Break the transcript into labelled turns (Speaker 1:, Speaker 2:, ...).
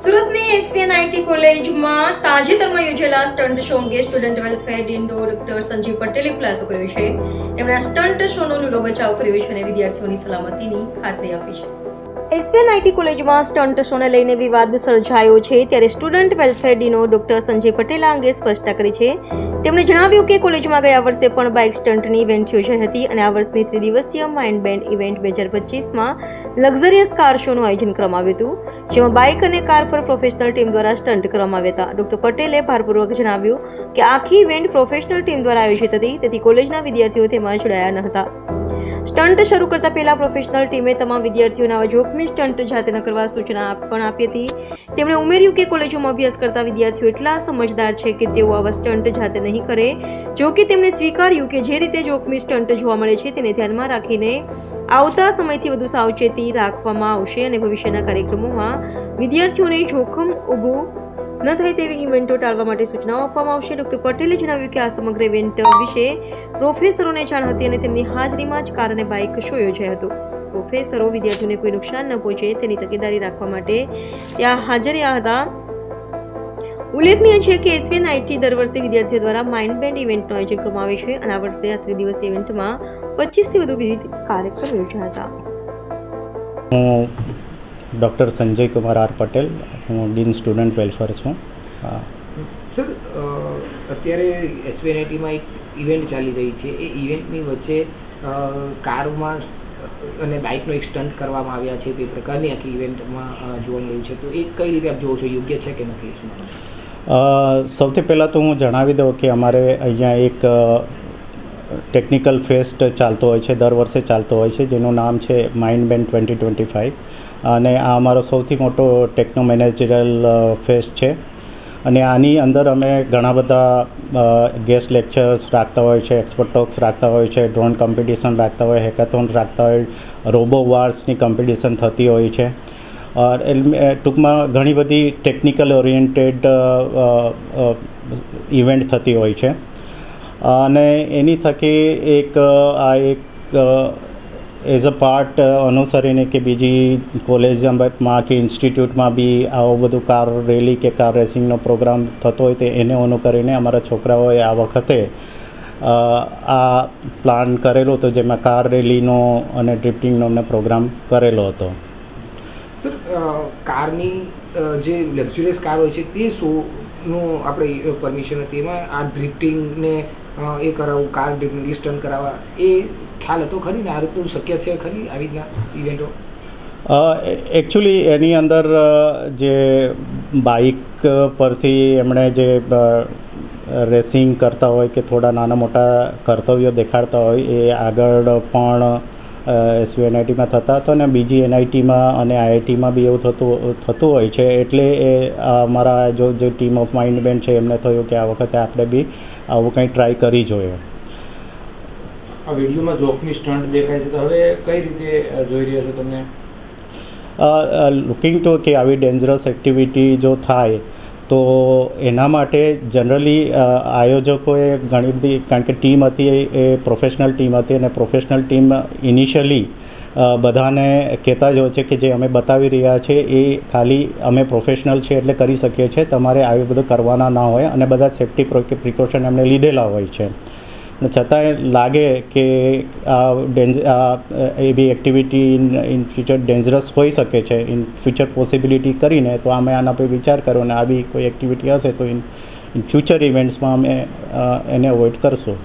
Speaker 1: સુરતની એસવીએનઆઈટી કોલેજમાં તાજેતરમાં યોજેલા સ્ટન્ટ શો અંગે student welfare dean doctor Sanjeev પટેલે ખુલાસો કર્યો છે. તેમણે આ સ્ટન્ટ શોનો લૂલો બચાવ કર્યો છે અને વિદ્યાર્થીઓની સલામતીની ખાતરી આપી છે. એસવીએનઆઈટી કોલેજમાં સ્ટન્ટ શોને લઈને વિવાદ સર્જાયો છે, ત્યારે સ્ટુડન્ટ વેલફેર ડીનો ડોક્ટર સંજય પટેલ આ અંગે સ્પષ્ટતા કરી છે. તેમણે જણાવ્યું કે કોલેજમાં ગયા વર્ષે પણ બાઇક સ્ટન્ટની ઇવેન્ટ યોજાઈ હતી અને આ વર્ષની ત્રિદિવસીય માઇન્ડ બેન્ડ ઇવેન્ટ 2025માં લક્ઝરિયસ કાર શોનું આયોજન કરવામાં આવ્યું હતું, જેમાં બાઇક અને કાર પર પ્રોફેશનલ ટીમ દ્વારા સ્ટન્ટ કરવામાં આવ્યા હતા. ડોક્ટર પટેલે ભારપૂર્વક જણાવ્યું કે આખી ઇવેન્ટ પ્રોફેશનલ ટીમ દ્વારા આયોજિત હતી, તેથી કોલેજના વિદ્યાર્થીઓ તેમાં જોડાયા ન હતા. સ્ટન્ટ શરૂ કરતા પહેલા પ્રોફેશનલ ટીમે તમામ વિદ્યાર્થીઓને આવા જોખમી સ્ટન્ટ જાતે ન કરવા સૂચના પણ આપી હતી. તેમણે ઉમેર્યું કે કોલેજોમાં અભ્યાસ કરતા વિદ્યાર્થીઓ એટલા સમજદાર છે કે તેઓ આવા સ્ટન્ટ જાતે નહીં કરે. જો કે તેમણે સ્વીકાર્યું કે જે રીતે જોખમી સ્ટન્ટ જોવા મળે છે તેને ધ્યાનમાં રાખીને આવતા સમયથી વધુ સાવચેતી રાખવામાં આવશે અને ભવિષ્યના કાર્યક્રમોમાં વિદ્યાર્થીઓને જોખમ ઊભું ન થાય તેવી ઇવેન્ટો ટાળવા માટે સૂચનાઓ આપવામાં આવશે. ડોક્ટર પટેલે જણાવ્યું કે આ સમગ્ર ઇવેન્ટ વિશે પ્રોફેસરોને જાણ હતી અને તેમની હાજરીમાં જ કાર અને બાઇક શો યોજાયો હતો. પ્રોફેસરો વિદ્યાર્થીઓને કોઈ નુકસાન ન પહોંચે તેની તકેદારી રાખવા માટે ત્યાં હાજર રહ્યા હતા. ઉલ્લેખનીય છે કે એસવીએનઆઈટી દર વર્ષે વિદ્યાર્થીઓ દ્વારા માઇન્ડ બેન્ડ ઇવેન્ટનું આયોજન કરવામાં આવે છે અને આ વર્ષે આ ત્રિદિવસીય ઇવેન્ટમાં 25થી વધુ વિવિધ કાર્યક્રમ યોજાયા હતા.
Speaker 2: ડૉક્ટર સંજય કુમાર આર પટેલ, હું ડીન સ્ટુડન્ટ વેલફેર છું.
Speaker 3: સર, અત્યારે એસવીએનઆઈટીમાં એક ઇવેન્ટ ચાલી રહી છે. એ ઇવેન્ટની વચ્ચે કારમાં અને બાઇકનો એક સ્ટન્ટ કરવામાં આવ્યા છે, તે પ્રકારની આખી ઇવેન્ટમાં જોવા મળ્યું છે. તો એ કઈ રીતે આપ જોવો છો, યોગ્ય છે કે નથી?
Speaker 2: સૌથી પહેલાં તો હું જણાવી દઉં કે અમારે અહીંયા એક ટેકનિકલ ફેસ્ટ ચાલતો હોય છે, દર વર્ષે ચાલતો હોય છે, જેનું નામ છે માઇન્ડ બેન્ડ 2025 અને આ અમારો સૌથી મોટો ટેકનો મેનેજરલ ફેસ્ટ છે. અને આની અંદર અમે ઘણા બધા ગેસ્ટ લેક્ચર્સ રાખતા હોય છે, એક્સપર્ટ ટોક્સ રાખતા હોય છે, ડ્રોન કોમ્પિટિશન રાખતા હોય, હેકાથોન રાખતા હોય, રોબો વાર્સની કોમ્પિટિશન થતી હોય છે. ટૂંકમાં ઘણી બધી ટેકનિકલ ઓરિએન્ટેડ ઇવેન્ટ થતી હોય છે અને એની થકી એક એઝ અ પાર્ટ અનુસરીને કે બીજી કોલેજમાં કે ઇન્સ્ટિટ્યૂટમાં બી આવો બધું કાર રેલી કે કાર રેસિંગનો પ્રોગ્રામ થતો હોય તો એને અનુકરીને અમારા છોકરાઓએ આ વખતે આ પ્લાન કરેલો હતો, જેમાં કાર રેલીનો અને ડ્રિફ્ટિંગનો અમને પ્રોગ્રામ કરેલો હતો.
Speaker 3: સર, કારની જે લક્ઝુરિયસ કાર હોય છે તે શોનું આપણે પરમિશન હતી, એમાં આ ડ્રિફ્ટિંગને એ કરાવવું, કાર ડ્રિફ્ટિંગ સ્ટન્ટ કરાવવા, એ ખ્યાલ હતો ખરી ને? આ રીતનું શક્ય છે ખરી આવી રીતના ઇવેન્ટો?
Speaker 2: એકચ્યુઅલી એની અંદર જે બાઇક પરથી એમણે જે રેસિંગ કરતા હોય કે થોડા નાના મોટા કર્તવ્યો દેખાડતા હોય એ આગળ પણ એસવીએનઆઈટીમાં થતા હતા અને બીજી એનઆઈટીમાં અને આઈઆઈટીમાં બી એવું થતું હોય છે. એટલે એ અમારા જે ટીમ ઓફ માઇન્ડ બેન્ડ છે એમને થયું કે આ વખતે આપણે બી આવું કંઈ ટ્રાય કરી જોઈએ.
Speaker 4: આ વિડીયોમાં જોખમી સ્ટન્ટ દેખાય છે, તો હવે કઈ રીતે જોઈ રહ્યા છો તમને?
Speaker 2: લુકિંગ ટુ કે આવી ડેન્જરસ એક્ટિવિટી જો થાય તો એના માટે જનરલી આયોજકોએ ઘણી બધી, કારણ કે ટીમ હતી એ પ્રોફેશનલ ટીમ હતી અને પ્રોફેશનલ ટીમ ઇનિશિયલી બધાને કહેતા જ હોય છે કે જે અમે બતાવી રહ્યા છીએ એ ખાલી અમે પ્રોફેશનલ છે એટલે કરી શકીએ છીએ, તમારે આવી બધું કરવાના ના હોય અને બધા સેફ્ટી પ્રિકોશન એમણે લીધેલા હોય છે. અને છતાંય લાગે કે એવી એક્ટિવિટી ઇન ફ્યુચર ડેન્જરસ હોઈ શકે છે, ઇન ફ્યુચર પોસિબિલિટી કરીને તો અમે આના પર વિચાર કર્યો અને આવી કોઈ એક્ટિવિટી હશે તો ઇન ફ્યુચર ઇવેન્ટ્સમાં અમે એને અવોઇડ કરશું.